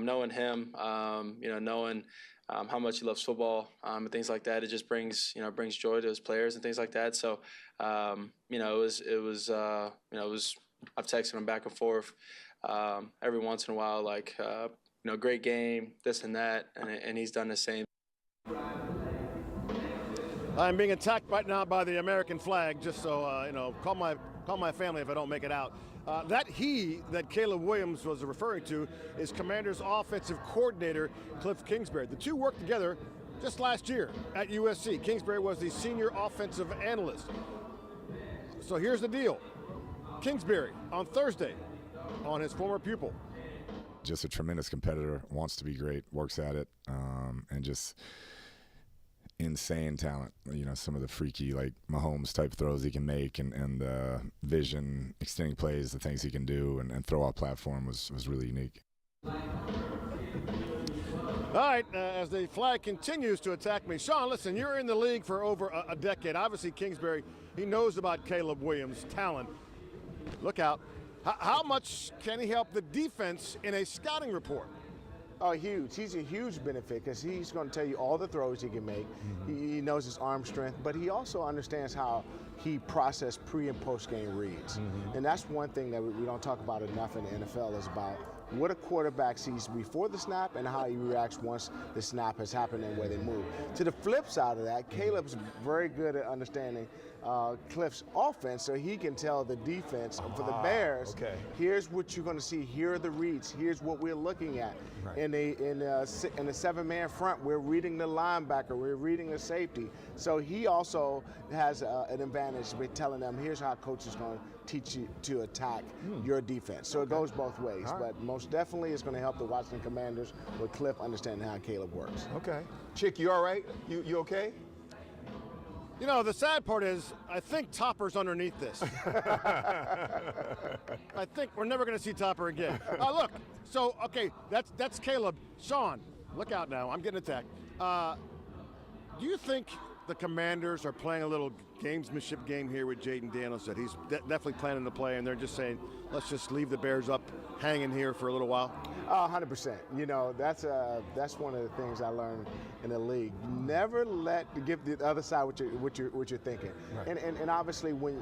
Knowing him, knowing how much he loves football and things like that, it just brings joy to his players and things like that. So, it was I've texted him back and forth every once in a while, like, great game, this and that, and he's done the same. I'm being attacked right now by the American flag, just so, call my family if I don't make it out. That Caleb Williams was referring to is Commanders' offensive coordinator, Cliff Kingsbury. The two worked together just last year at USC. Kingsbury was the senior offensive analyst. So here's the deal. Kingsbury on Thursday on his former pupil. Just a tremendous competitor, wants to be great, works at it, and just insane talent. Some of the freaky, like Mahomes type throws he can make, and the vision, extending plays, the things he can do, and throw out platform was really unique. All right, as the flag continues to attack me, Sean, listen, you're in the league for over a decade. Obviously, Kingsbury, he knows about Caleb Williams' talent. Look out. How much can he help the defense in a scouting report? Oh, huge. He's a huge benefit because he's going to tell you all the throws he can make. Mm-hmm. He knows his arm strength, but he also understands how he processes pre- and post-game reads. Mm-hmm. And that's one thing that we don't talk about enough in the NFL is about what a quarterback sees before the snap and how he reacts once the snap has happened and where they move. To the flip side of that, Caleb's very good at understanding Cliff's offense, so he can tell the defense for the Bears, here's what you're going to see, here are the reads, here's what we're looking at. Right. In a seven-man front, we're reading the linebacker, we're reading the safety. So he also has an advantage by telling them, here's how coach is going to teach you to attack your defense. So it goes both ways, but most definitely it's going to help the Washington Commanders with Cliff understanding how Caleb works. Okay. Chick, you all right? You okay? The sad part is, I think Topper's underneath this. I think we're never going to see Topper again. Look, so, okay, that's Caleb. Sean, look out now. I'm getting attacked. Do you think the Commanders are playing a little gamesmanship game here with Jayden Daniels, that he's definitely planning to play, and they're just saying, let's just leave the Bears up hanging here for a little while? 100%. That's one of the things I learned in the league. Never give the other side what you're thinking. Right. And obviously when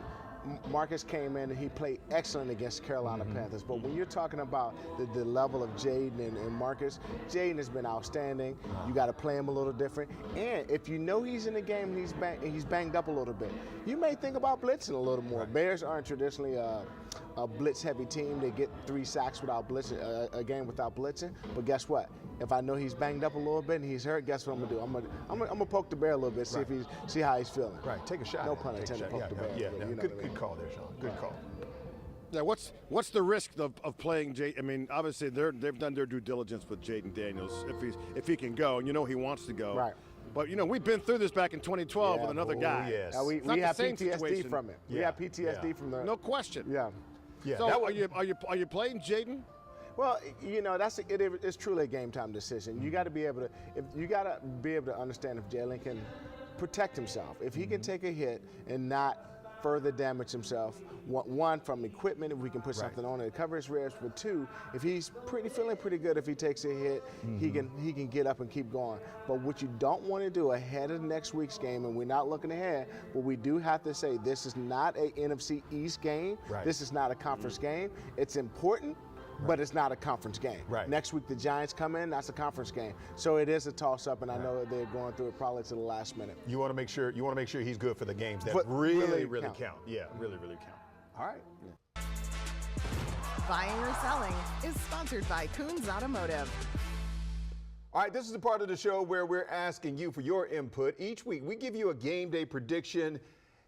Marcus came in and he played excellent against Carolina Panthers, but when you're talking about the level of Jayden and Marcus, Jayden has been outstanding. You got to play him a little different, and if you know he's in the game and he's banged up a little bit, you may think about blitzing a little more. Right. Bears aren't traditionally a blitz-heavy team. They get 3 sacks without blitzing, a game without blitzing. But guess what? If I know he's banged up a little bit and he's hurt, guess what I'm gonna do? I'm gonna poke the bear a little bit, see how he's feeling. Right. Take a shot. No pun intended. Poke the bear. Yeah. Good call there, Sean. Good call. Yeah. What's the risk of playing Jay? I mean, obviously they've done their due diligence with Jayden Daniels if he can go, and he wants to go. Right. But we've been through this back in 2012 with another guy. Yes. We have PTSD from it. We have PTSD from the. No question. Yeah. Yeah. So are you playing Jayden? Well, it's truly a game time decision. You got to be able to understand if Jalen can protect himself. If he can take a hit and not further damage himself, one, from equipment, if we can put something on it to cover his ribs, but two, if he's feeling pretty good, if he takes a hit, he can get up and keep going. But what you don't want to do ahead of next week's game, and we're not looking ahead, but we do have to say this is not a NFC East game. Right. This is not a conference game. It's important, but it's not a conference game. Right. Next week the Giants come in, that's a conference game. So it is a toss-up, and I know that they're going through it probably to the last minute. You want to make sure he's good for the games that really count. Yeah, really count. All right. Yeah. Buying or selling is sponsored by Coons Automotive. All right, this is the part of the show where we're asking you for your input. Each week we give you a game day prediction,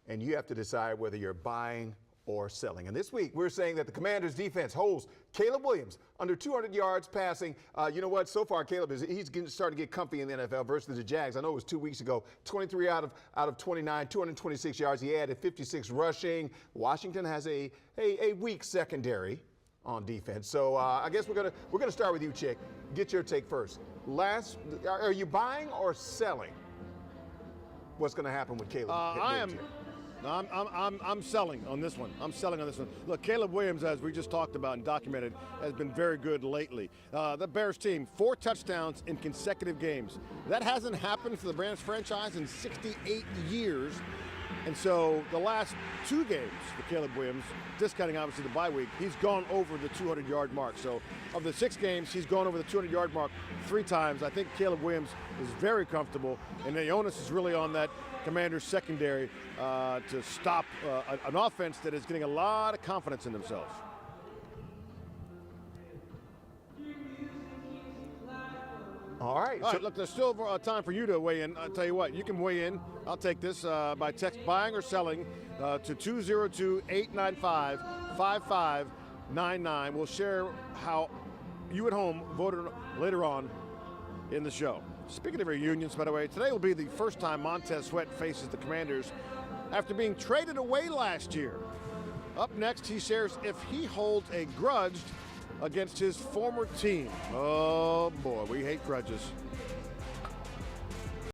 and you have to decide whether you're buying or selling. And this week, we're saying that the Commanders' defense holds Caleb Williams under 200 yards passing. You know what? So far, Caleb he's starting to get comfy in the NFL versus the Jags. I know it was 2 weeks ago. 23 out of 29, 226 yards. He added 56 rushing. Washington has a weak secondary on defense. So I guess we're gonna start with you, Chick. Get your take first. Are you buying or selling? What's going to happen with Caleb? No, I'm selling on this one. I'm selling on this one. Look, Caleb Williams, as we just talked about and documented, has been very good lately. The Bears team, 4 touchdowns in consecutive games. That hasn't happened for the Bears franchise in 68 years. And so the last 2 games for Caleb Williams, discounting obviously the bye week, he's gone over the 200-yard mark. So of the 6 games, he's gone over the 200-yard mark 3 times. I think Caleb Williams is very comfortable, and the onus is really on that Commanders secondary to stop an offense that is getting a lot of confidence in themselves. All right. All right, look, there's still time for you to weigh in. I'll tell you what, you can weigh in. I'll take this by text, buying or selling, to 202-895-5599. We'll share how you at home voted later on in the show. Speaking of reunions, by the way, today will be the first time Montez Sweat faces the Commanders after being traded away last year. Up next, he shares if he holds a grudge against his former team. Oh boy, we hate grudges.